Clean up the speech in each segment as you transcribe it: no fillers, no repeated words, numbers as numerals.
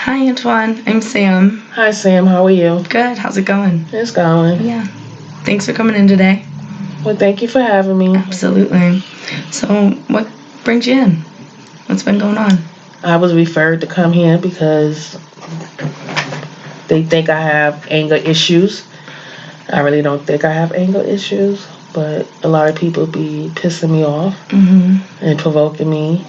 Hi, Antwone. I'm Sam. Hi, Sam. How are you? Good. How's it going? It's going. Yeah. Thanks for coming in today. Well, thank you for having me. Absolutely. So, what brings you in? What's been going on? I was referred to come here because they think I have anger issues. I really don't think I have anger issues, but a lot of people be pissing me off and provoking me.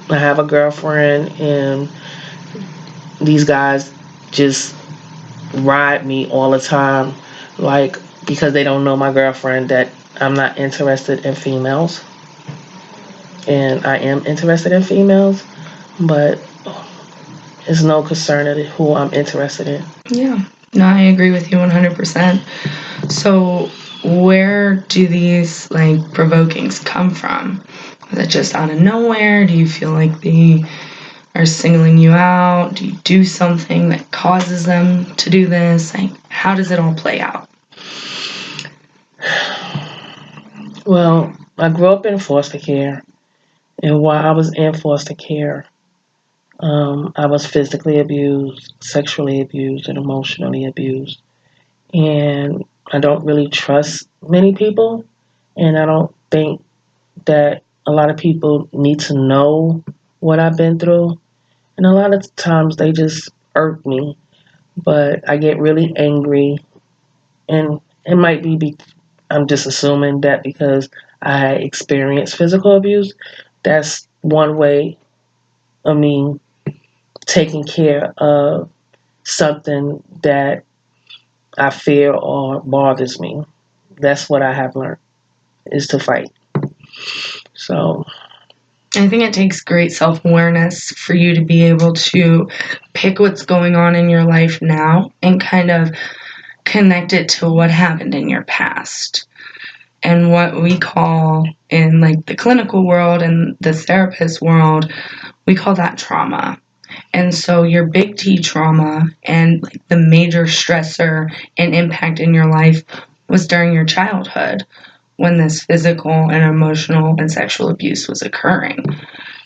I have a girlfriend, and these guys just ride me all the time, like, because they don't know my girlfriend that I'm not interested in females. And I am interested in females, but it's no concern of who I'm interested in. Yeah. No, I agree with you 100%. So, where do these, provokings come from? Is it just out of nowhere? Do you feel like they are singling you out? Do you do something that causes them to do this? How does it all play out? Well, I grew up in foster care, and while I was in foster care, I was physically abused, sexually abused, and emotionally abused. And I don't really trust many people, and I don't think that a lot of people need to know what I've been through. And a lot of times they just irk me, but I get really angry, and it might be I'm just assuming that because I experienced physical abuse, that's one way of me taking care of something that I fear or bothers me. That's what I have learned, is to fight. So, I think it takes great self-awareness for you to be able to pick what's going on in your life now and kind of connect it to what happened in your past. And what we call in the clinical world and the therapist world, we call that trauma. And so your big T trauma and the major stressor and impact in your life was during your childhood when this physical and emotional and sexual abuse was occurring.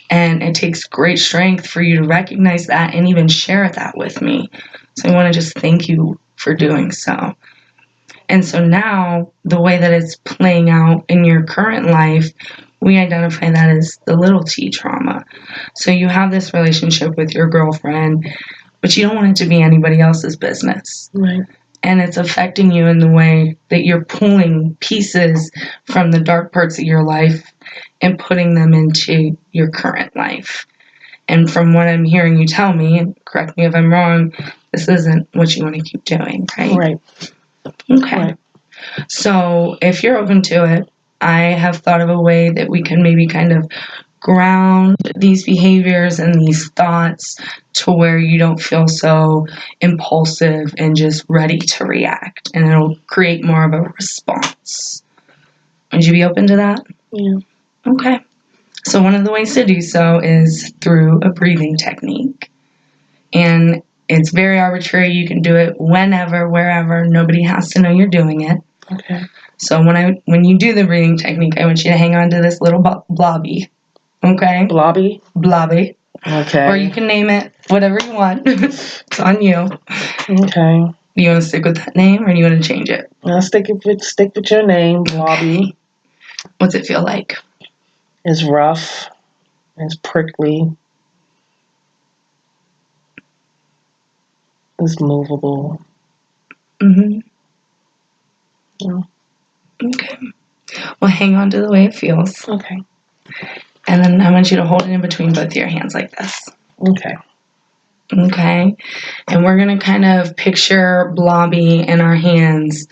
And it takes great strength for you to recognize that and even share that with me. So I want to just thank you for doing so. And so now the way that it's playing out in your current life, we identify that as the little T trauma. So you have this relationship with your girlfriend, but you don't want it to be anybody else's business. right. And it's affecting you in the way that you're pulling pieces from the dark parts of your life and putting them into your current life. And from what I'm hearing you tell me, and correct me if I'm wrong, this isn't what you want to keep doing, right? Right. Okay. Right. So if you're open to it, I have thought of a way that we can maybe kind of ground these behaviors and these thoughts to where you don't feel so impulsive and just ready to react, and it'll create more of a response. Would you be open to that? Yeah. Okay. So one of the ways to do so is through a breathing technique. And it's very arbitrary. You can do it whenever, wherever. Nobody has to know you're doing it. Okay. So when you do the breathing technique, I want you to hang on to this little blobby. Okay? Blobby? Blobby. Okay. Or you can name it whatever you want. It's on you. Okay. Do you want to stick with that name or do you want to change it? I'll stick with your name, Blobby. Okay. What's it feel like? It's rough. It's prickly. It's movable. Mm-hmm. Yeah. Okay. Well, hang on to the way it feels. Okay. And then I want you to hold it in between both of your hands like this. Okay. Okay. And we're going to kind of picture Blobby in our hands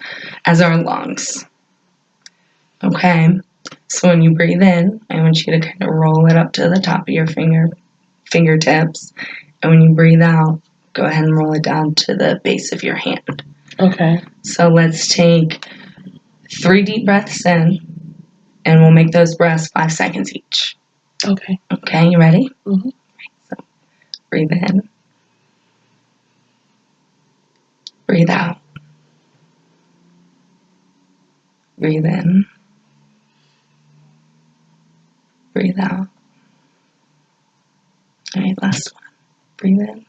as our lungs. Okay. So when you breathe in, I want you to kind of roll it up to the top of your fingertips. And when you breathe out, go ahead and roll it down to the base of your hand. Okay. So let's take 3 deep breaths in, and we'll make those breaths 5 seconds each. Okay. Okay, you ready? Mm-hmm. So breathe in. Breathe out. Breathe in. Breathe out. All right, last one. Breathe in.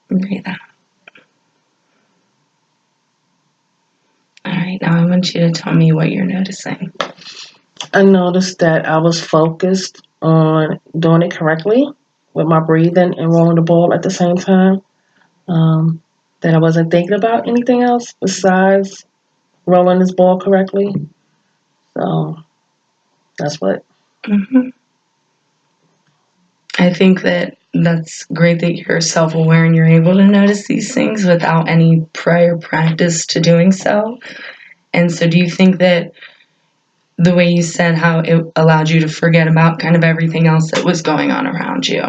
Breathe out. All right, now I want you to tell me what you're noticing. I noticed that I was focused on doing it correctly with my breathing and rolling the ball at the same time. That I wasn't thinking about anything else besides rolling this ball correctly. So that's what. Mm-hmm. I think that that's great that you're self-aware and you're able to notice these things without any prior practice to doing so. And so do you think that the way you said how it allowed you to forget about kind of everything else that was going on around you,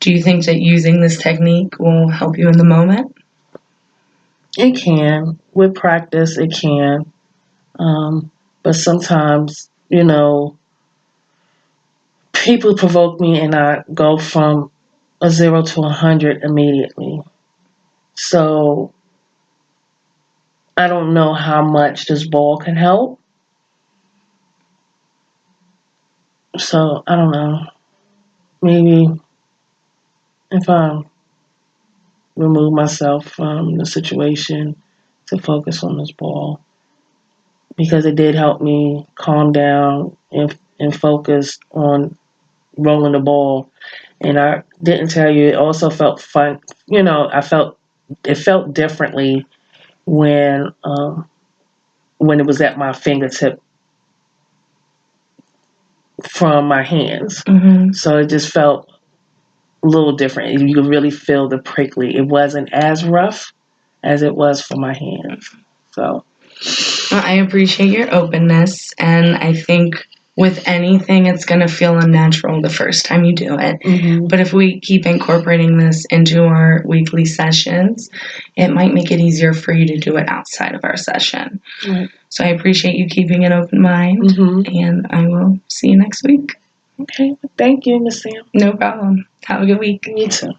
do you think that using this technique will help you in the moment? It can. With practice, it can. But sometimes, people provoke me and I go from a 0 to 100 immediately. So I don't know how much this ball can help. So I don't know. Maybe if I remove myself from the situation to focus on this ball, because it did help me calm down and focus on rolling the ball. And I didn't tell you, it also felt fun. It felt differently when it was at my fingertip from my hands. Mm-hmm. So it just felt a little different. You could really feel the prickly. It wasn't as rough as it was for my hands. So Well, I appreciate your openness, and I think with anything, it's going to feel unnatural the first time you do it. mm-hmm. But if we keep incorporating this into our weekly sessions, it might make it easier for you to do it outside of our session. Right. So I appreciate you keeping an open mind, and I will see you next week. Okay, thank you, Miss Sam. No problem. Have a good week. You too.